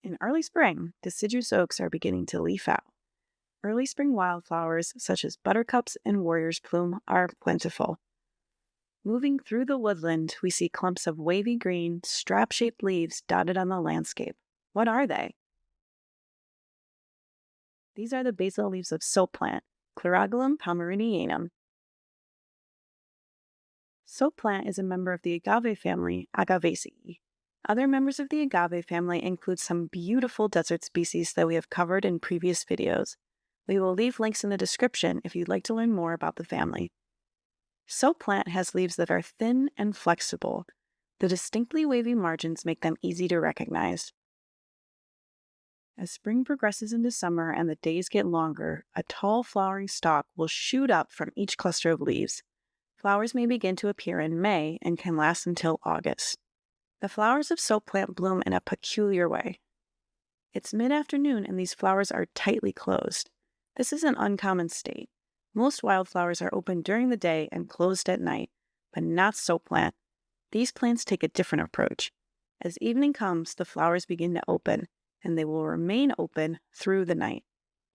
In early spring, deciduous oaks are beginning to leaf out. Early spring wildflowers, such as buttercups and warrior's plume, are plentiful. Moving through the woodland, we see clumps of wavy green, strap-shaped leaves dotted on the landscape. What are they? These are the basal leaves of soap plant, Chlorogalum pomeridianum. Soap plant is a member of the agave family, Agaveaceae. Other members of the agave family include some beautiful desert species that we have covered in previous videos. We will leave links in the description if you'd like to learn more about the family. Soap plant has leaves that are thin and flexible. The distinctly wavy margins make them easy to recognize. As spring progresses into summer and the days get longer, a tall flowering stalk will shoot up from each cluster of leaves. Flowers may begin to appear in May and can last until August. The flowers of soap plant bloom in a peculiar way. It's mid-afternoon and these flowers are tightly closed. This is an uncommon state. Most wildflowers are open during the day and closed at night, but not soap plant. These plants take a different approach. As evening comes, the flowers begin to open, and they will remain open through the night.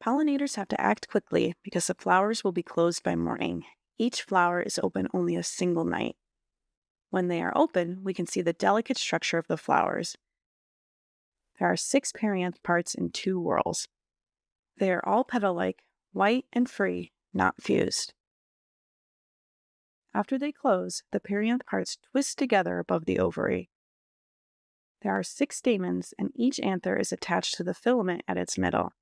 Pollinators have to act quickly because the flowers will be closed by morning. Each flower is open only a single night. When they are open, we can see the delicate structure of the flowers. There are 6 perianth parts in 2 whorls. They are all petal-like, white and free, not fused. After they close, the perianth parts twist together above the ovary. There are 6 stamens, and each anther is attached to the filament at its middle.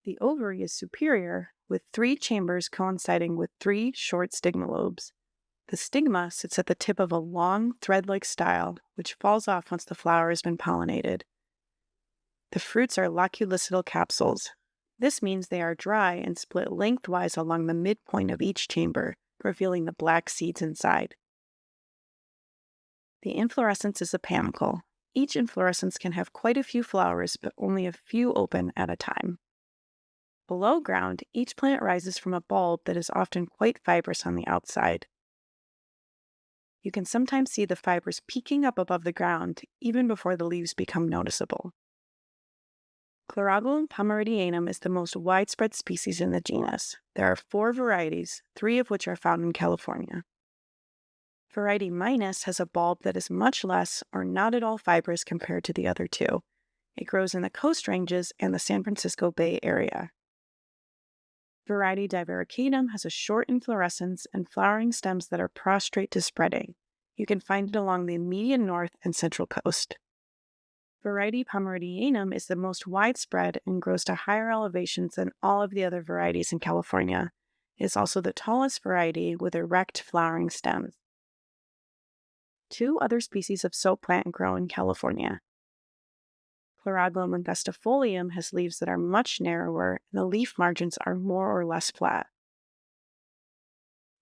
The ovary is superior, with 3 chambers coinciding with 3 short stigma lobes. The stigma sits at the tip of a long, thread-like style, which falls off once the flower has been pollinated. The fruits are loculicidal capsules. This means they are dry and split lengthwise along the midpoint of each chamber, revealing the black seeds inside. The inflorescence is a panicle. Each inflorescence can have quite a few flowers, but only a few open at a time. Below ground, each plant rises from a bulb that is often quite fibrous on the outside. You can sometimes see the fibers peeking up above the ground even before the leaves become noticeable. Chlorogalum pomeridianum is the most widespread species in the genus. There are 4 varieties, 3 of which are found in California. Variety minus has a bulb that is much less or not at all fibrous compared to the other 2. It grows in the Coast Ranges and the San Francisco Bay Area. Variety divaricatum has a short inflorescence and flowering stems that are prostrate to spreading. You can find it along the immediate north and central coast. Variety pomeridianum is the most widespread and grows to higher elevations than all of the other varieties in California. It is also the tallest variety with erect flowering stems. 2 other species of soap plant grow in California. Chlorogalum angustifolium has leaves that are much narrower, and the leaf margins are more or less flat.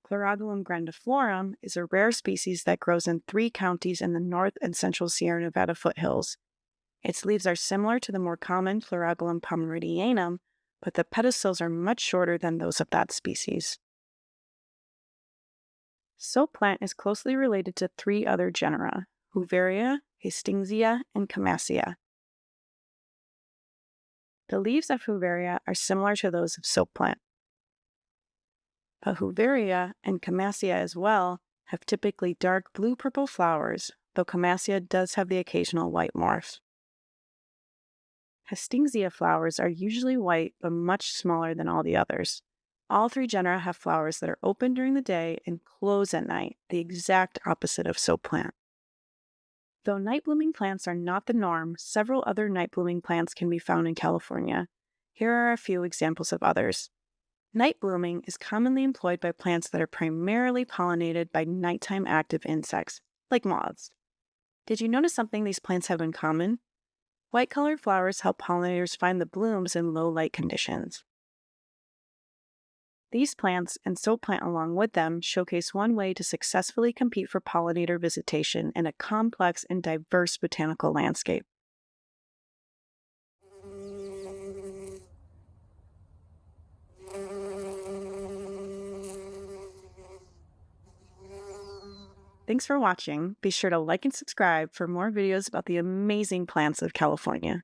Chlorogalum grandiflorum is a rare species that grows in 3 counties in the North and Central Sierra Nevada foothills. Its leaves are similar to the more common Chlorogalum pomeridianum, but the pedicels are much shorter than those of that species. Soap plant is closely related to 3 other genera, Heuveria, Hastingsia, and Camassia. The leaves of Heuveria are similar to those of soap plant. But Heuveria and Camassia as well have typically dark blue-purple flowers, though Camassia does have the occasional white morph. Hastingsia flowers are usually white but much smaller than all the others. All 3 genera have flowers that are open during the day and close at night, the exact opposite of soap plant. Though night-blooming plants are not the norm, several other night-blooming plants can be found in California. Here are a few examples of others. Night blooming is commonly employed by plants that are primarily pollinated by nighttime active insects, like moths. Did you notice something these plants have in common? White-colored flowers help pollinators find the blooms in low-light conditions. These plants, and soap plant along with them, showcase one way to successfully compete for pollinator visitation in a complex and diverse botanical landscape. Thanks for watching. Be sure to like and subscribe for more videos about the amazing plants of California.